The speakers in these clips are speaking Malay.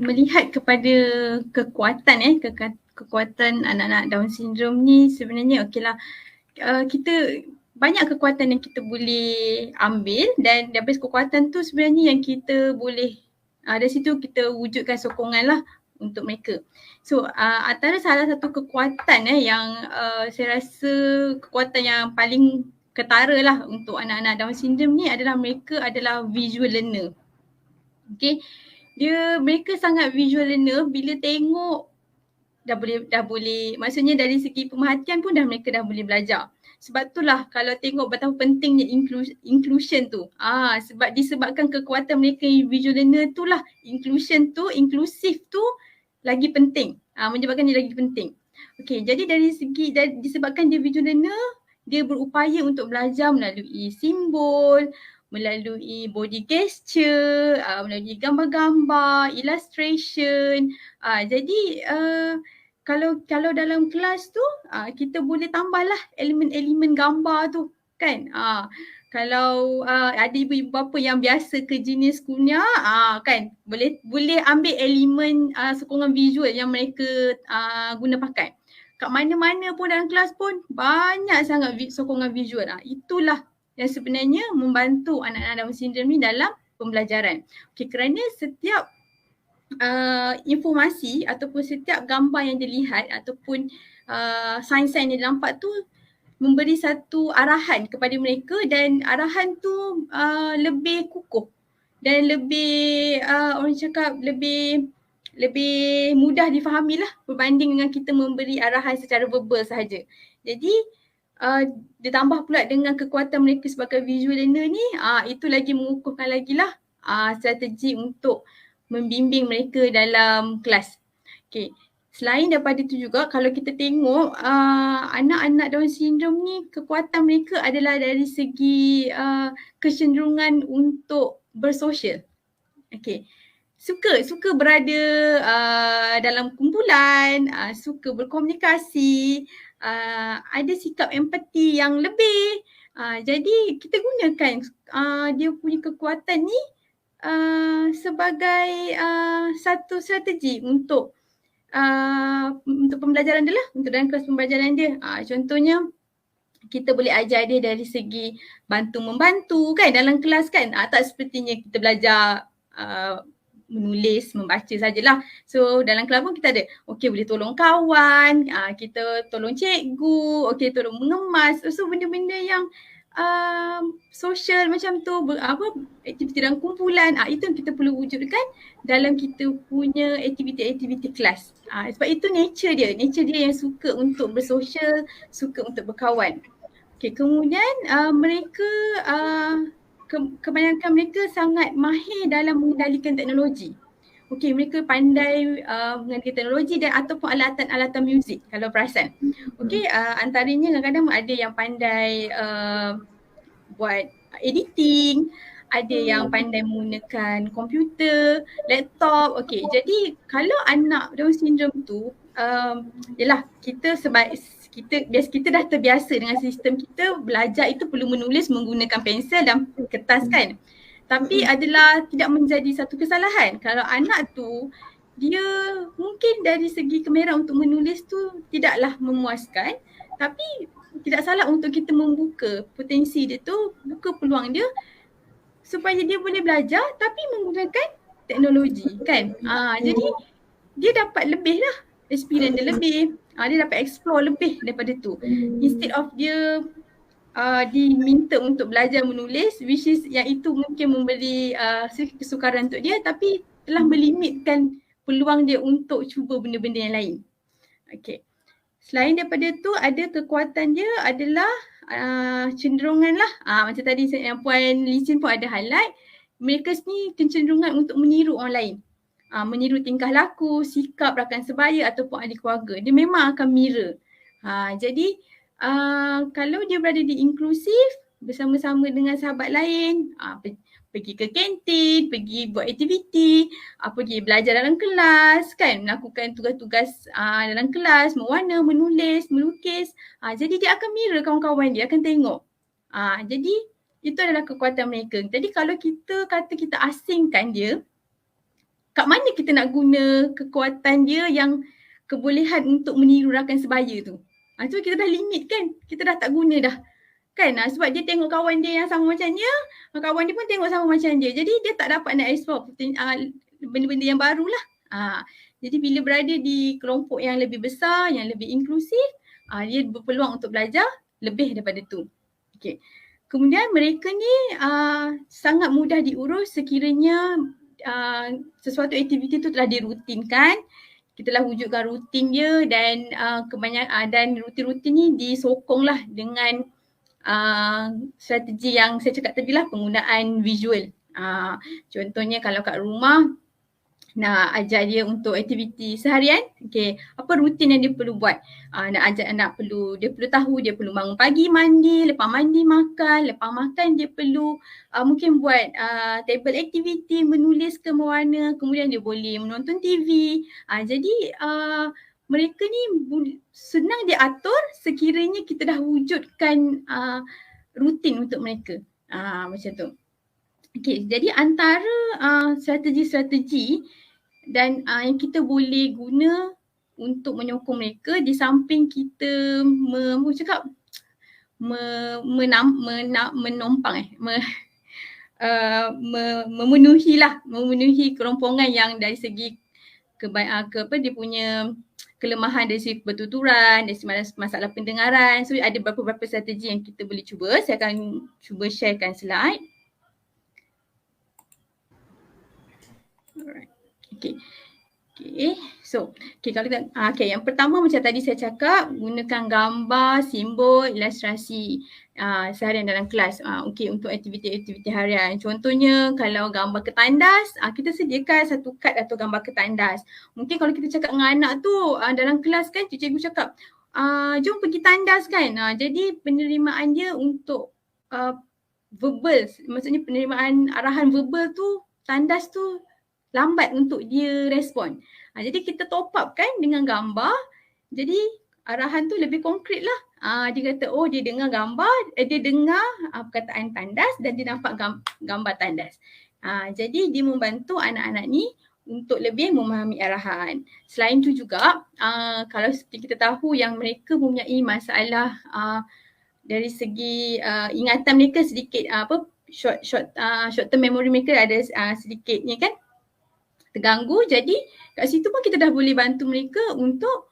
melihat kepada kekuatan anak-anak Down syndrome ni sebenarnya okeylah, kita banyak kekuatan yang kita boleh ambil dan daripada kekuatan tu sebenarnya yang kita boleh dari situ kita wujudkan sokongan lah untuk mereka. So antara salah satu kekuatan yang saya rasa kekuatan yang paling ketara lah untuk anak-anak Down syndrome ni adalah mereka adalah visual learner. Okay, mereka sangat visual learner. Bila tengok dah boleh maksudnya dari segi pemerhatian pun mereka dah boleh belajar. Sebab itulah kalau tengok betapa pentingnya inclusion tu. Sebab disebabkan kekuatan mereka visual learner tu lah, inklusif tu lagi penting. Menyebabkan dia lagi penting. Okay, jadi dari segi disebabkan dia visual learner, dia berupaya untuk belajar melalui simbol, melalui body gesture, melalui gambar-gambar, illustration. Jadi kalau dalam kelas tu kita boleh tambahlah elemen-elemen gambar tu kan. Kalau ada ibu-ibu bapa yang biasa ke jenis kuliah kan boleh ambil elemen sokongan visual yang mereka guna pakai. Kat mana-mana pun dalam kelas pun banyak sangat sokongan visual. Itulah yang sebenarnya membantu anak-anak Down syndrome ni dalam pembelajaran. Okay, kerana setiap informasi ataupun setiap gambar yang dilihat ataupun sign-sign yang nampak tu memberi satu arahan kepada mereka dan arahan tu lebih kukuh dan lebih orang cakap lebih mudah difahami lah berbanding dengan kita memberi arahan secara verbal sahaja. Jadi ditambah pula dengan kekuatan mereka sebagai visual learner ni, itu lagi mengukuhkan lagi lah strategi untuk membimbing mereka dalam kelas. Okay. Selain daripada itu juga kalau kita tengok anak-anak Down syndrome ni kekuatan mereka adalah dari segi kecenderungan untuk bersosial. Okay. Suka berada dalam kumpulan, suka berkomunikasi, ada sikap empati yang lebih. Jadi kita gunakan dia punya kekuatan ni sebagai satu strategi untuk pembelajaran dia lah, untuk dalam kelas pembelajaran dia. Contohnya kita boleh ajar dia dari segi bantu-membantu kan dalam kelas kan. Tak sepertinya kita belajar menulis, membaca sajalah. So dalam kelas pun kita ada, okey boleh tolong kawan, kita tolong cikgu, okey tolong mengemas. So benda-benda yang social macam tu, aktiviti dalam kumpulan, itu yang kita perlu wujudkan dalam kita punya aktiviti-aktiviti kelas. Sebab itu nature dia yang suka untuk bersosial, suka untuk berkawan. Okay, kemudian mereka kebanyakan mereka sangat mahir dalam mengendalikan teknologi. Okey, mereka pandai mengendalikan teknologi dan ataupun alatan-alatan muzik kalau perasan. Okey, antaranya kadang-kadang ada yang pandai buat editing, ada yang pandai menggunakan komputer, laptop. Okey, jadi kalau anak Down syndrome tu yalah kita dah terbiasa dengan sistem kita belajar itu perlu menulis menggunakan pensel dan kertas kan. Tapi adalah tidak menjadi satu kesalahan kalau anak tu dia mungkin dari segi kamera untuk menulis tu tidaklah memuaskan, tapi tidak salah untuk kita membuka potensi dia tu, buka peluang dia supaya dia boleh belajar tapi menggunakan teknologi kan. Jadi dia dapat lebih lah, experience dia lebih, dia dapat explore lebih daripada tu. Instead of dia diminta untuk belajar menulis, which is yang itu mungkin memberi kesukaran untuk dia, tapi telah melimitkan peluang dia untuk cuba benda-benda yang lain. Okay. Selain daripada tu ada kekuatan dia adalah cenderungan lah. Macam tadi yang Puan Lizin pun ada highlight, mereka ni kecenderungan untuk meniru orang lain. Meniru tingkah laku, sikap rakan sebaya ataupun ahli keluarga. Dia memang akan mirror. Jadi kalau dia berada di inklusif bersama-sama dengan sahabat lain, pergi ke kantin, pergi buat aktiviti, pergi belajar dalam kelas kan, melakukan tugas-tugas dalam kelas, mewarna, menulis, melukis. Jadi dia akan mirror kawan-kawan dia, akan tengok. Jadi itu adalah kekuatan mereka. Jadi kalau kita kata kita asingkan dia, kat mana kita nak guna kekuatan dia yang kebolehan untuk meniru rakan sebaya tu. So kita dah limit kan, kita dah tak guna dah. Kan sebab dia tengok kawan dia yang sama macam dia, kawan dia pun tengok sama macam dia. Jadi dia tak dapat nak explore benda-benda yang baru lah. Jadi bila berada di kelompok yang lebih besar, yang lebih inklusif, dia berpeluang untuk belajar lebih daripada tu. Okay. Kemudian mereka ni sangat mudah diurus sekiranya sesuatu aktiviti tu telah dirutinkan. Kita telah wujudkan rutin dia dan dan rutin-rutin ni disokonglah dengan strategi yang saya cakap tadi lah, penggunaan visual. Contohnya kalau kat rumah nak ajar dia untuk aktiviti seharian, okay, apa rutin yang dia perlu buat. Dia perlu tahu dia perlu bangun pagi, mandi, lepas mandi makan, lepas makan dia perlu mungkin buat table activity, menulis ke mewarna, kemudian dia boleh menonton TV. Jadi mereka ni senang diatur sekiranya kita dah wujudkan rutin untuk mereka. Macam tu. Okay, jadi antara strategi-strategi dan yang kita boleh guna untuk menyokong mereka di samping kita memenuhi kerompongan yang dari segi dia punya kelemahan dari segi bertuturan, dari segi masalah pendengaran. So ada beberapa strategi yang kita boleh cuba. Saya akan cuba sharekan slide. Alright. So kalau kita yang pertama macam tadi saya cakap, gunakan gambar, simbol, ilustrasi seharian dalam kelas. Untuk aktiviti-aktiviti harian. Contohnya kalau gambar ketandas, kita sediakan satu kad atau gambar ketandas. Mungkin kalau kita cakap dengan anak tu dalam kelas kan, cikgu cakap jom pergi tandas kan. Jadi penerimaan dia untuk verbal, maksudnya penerimaan arahan verbal tu, tandas tu lambat untuk dia respon. Jadi kita top up kan dengan gambar. Jadi arahan tu lebih konkret lah. Dia kata dia dengar gambar, dia dengar perkataan tandas dan dia nampak gambar tandas. Jadi dia membantu anak-anak ni untuk lebih memahami arahan. Selain tu juga kalau seperti kita tahu yang mereka mempunyai masalah dari segi ingatan mereka sedikit short term memory mereka ada sedikit ni kan terganggu. Jadi kat situ pun kita dah boleh bantu mereka untuk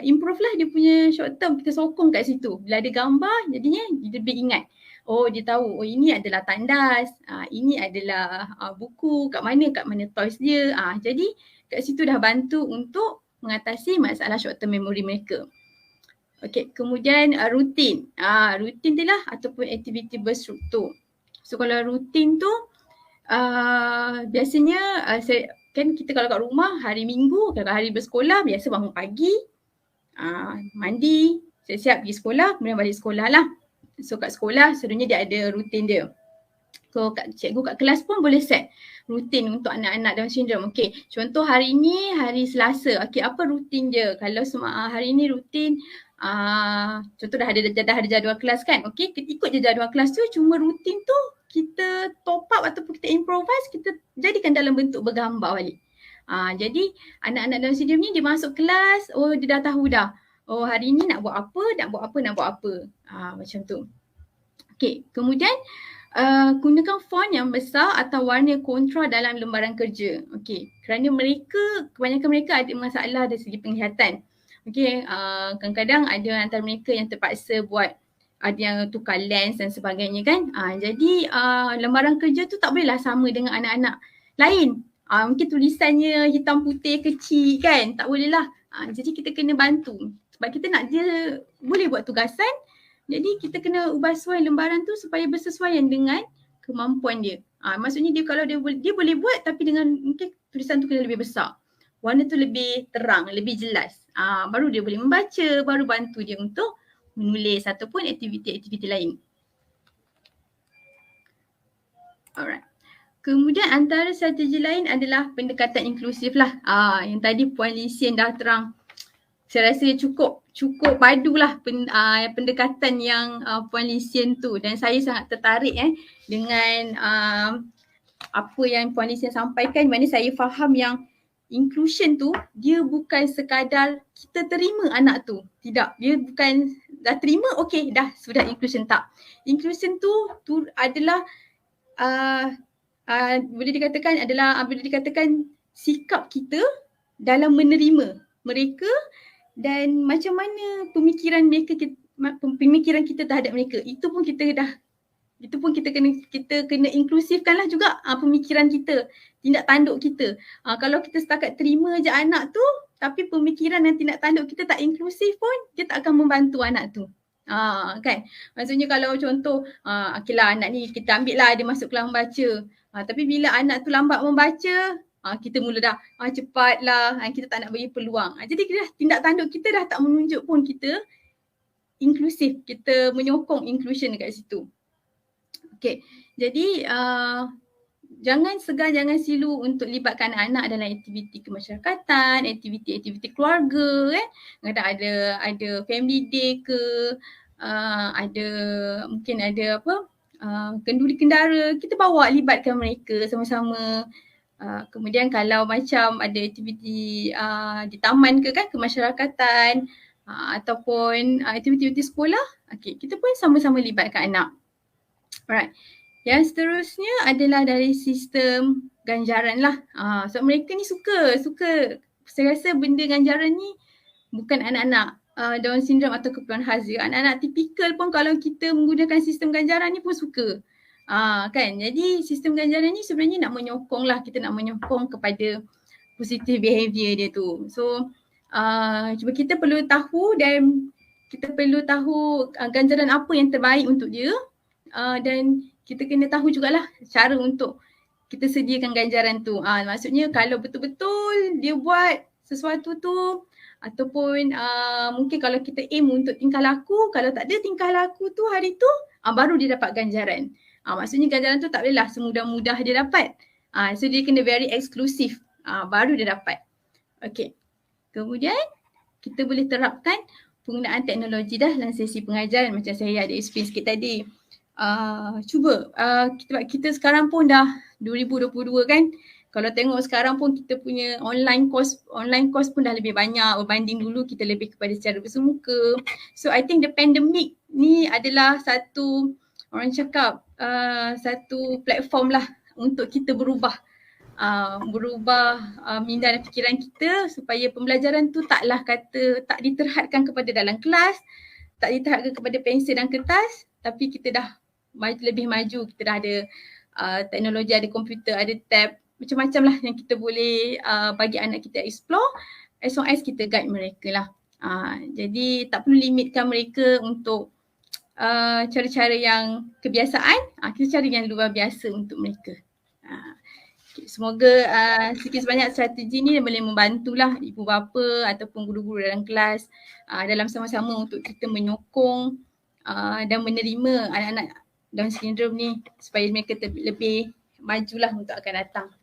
improve lah dia punya short term. Kita sokong kat situ. Bila ada gambar jadinya dia lebih ingat. Dia tahu ini adalah tandas, ini adalah buku, kat mana toys dia. Jadi kat situ dah bantu untuk mengatasi masalah short term memory mereka. Okay, kemudian rutin. Rutin tu lah ataupun aktiviti berstruktur. So kalau rutin tu biasanya kan kita kalau kat rumah hari Minggu, kalau hari bersekolah biasa bangun pagi, mandi, siap-siap pergi sekolah, kemudian balik sekolah lah. So kat sekolah sebenarnya dia ada rutin dia. So cikgu kat kelas pun boleh set rutin untuk anak-anak Down syndrome. Okay, contoh hari ni hari Selasa. Okay, apa rutin dia? Kalau hari ni rutin contoh dah ada jadual kelas kan. Okay, kita ikut je jadual kelas tu, cuma rutin tu kita top up ataupun kita improvise, kita jadikan dalam bentuk bergambar balik. Jadi anak-anak Down syndrome ni dia masuk kelas, dia dah tahu dah. Hari ni nak buat apa. Macam tu. Okay, kemudian gunakan font yang besar atau warna kontra dalam lembaran kerja. Okay, kerana kebanyakan mereka ada masalah dari segi penglihatan. Okay, kadang-kadang ada antara mereka yang terpaksa buat, ada yang tukar lens dan sebagainya kan. Jadi lembaran kerja tu tak bolehlah sama dengan anak-anak lain. Mungkin tulisannya hitam putih kecil kan, tak boleh lah. Jadi kita kena bantu. Sebab kita nak dia boleh buat tugasan, jadi kita kena ubah suai lembaran tu supaya bersesuaian dengan kemampuan dia. Maksudnya dia kalau dia boleh buat tapi dengan mungkin tulisan tu kena lebih besar. Warna tu lebih terang, lebih jelas. Baru dia boleh membaca, baru bantu dia untuk menulis ataupun aktiviti-aktiviti lain. Alright. Kemudian antara strategi lain adalah pendekatan inklusif lah. Yang tadi Puan Lee Hsien dah terang. Saya rasa cukup padulah pendekatan yang Puan Lee Hsien tu, dan saya sangat tertarik dengan apa yang Puan Lisa sampaikan, mana saya faham yang inclusion tu dia bukan sekadar kita terima anak tu. Tidak, dia bukan dah terima okey dah sudah inclusion, tak. Inclusion tu adalah boleh dikatakan sikap kita dalam menerima mereka dan macam mana pemikiran kita terhadap mereka. Itu pun kita kena inklusifkanlah juga pemikiran kita, tindak tanduk kita. Kalau kita setakat terima je anak tu tapi pemikiran dan tindak tanduk kita tak inklusif pun, dia tak akan membantu anak tu. Kan? Maksudnya kalau contoh okeylah anak ni kita ambil lah dia masuk kelas membaca. Tapi bila anak tu lambat membaca, kita mula dah cepatlah, kita tak nak bagi peluang. Jadi tindak tanduk kita dah tak menunjuk pun kita inklusif, kita menyokong inclusion dekat situ. Okay, jadi jangan segan, jangan silu untuk libatkan anak dalam aktiviti kemasyarakatan, aktiviti keluarga kan. Kadang ada family day ke, mungkin ada kenduri kendara, kita bawa libatkan mereka sama-sama. Kemudian kalau macam ada aktiviti di taman ke kan, kemasyarakatan ataupun aktiviti sekolah, kita pun sama-sama libatkan anak. Alright. Yang seterusnya adalah dari sistem ganjaran lah. So mereka ni suka. Saya rasa benda ganjaran ni bukan anak-anak Down syndrome atau keperluan khas je. Anak-anak tipikal pun kalau kita menggunakan sistem ganjaran ni pun suka. Kan? Jadi sistem ganjaran ni sebenarnya nak menyokong lah. Kita nak menyokong kepada positive behaviour dia tu. So cuba kita perlu tahu dan kita perlu tahu ganjaran apa yang terbaik untuk dia. Dan kita kena tahu jugalah cara untuk kita sediakan ganjaran tu. Maksudnya kalau betul-betul dia buat sesuatu tu ataupun mungkin kalau kita aim untuk tingkah laku, kalau tak ada tingkah laku tu hari tu, baru dia dapat ganjaran. Maksudnya ganjaran tu tak bolehlah semudah-mudah dia dapat. So dia kena very eksklusif, baru dia dapat. Okay. Kemudian kita boleh terapkan penggunaan teknologi dah dalam sesi pengajaran macam saya ada explain sikit tadi. Cuba kita sekarang pun dah 2022 kan. Kalau tengok sekarang pun kita punya online course pun dah lebih banyak berbanding dulu kita lebih kepada secara bersemuka. So I think the pandemic ni adalah satu satu platform lah untuk kita berubah minda dan fikiran kita supaya pembelajaran tu tak diterhadkan kepada dalam kelas, tak diterhadkan kepada pensel dan kertas, tapi kita dah lebih maju. Kita dah ada teknologi, ada komputer, ada tab, macam-macam lah yang kita boleh bagi anak kita explore as long as kita guide mereka lah. Jadi tak perlu limitkan mereka untuk cara-cara yang kebiasaan, kita cari yang luar biasa untuk mereka. Semoga sikit sebanyak strategi ni boleh membantulah ibu bapa ataupun guru-guru dalam kelas dalam sama-sama untuk kita menyokong dan menerima anak-anak Down syndrome ni supaya mereka lebih majulah untuk akan datang.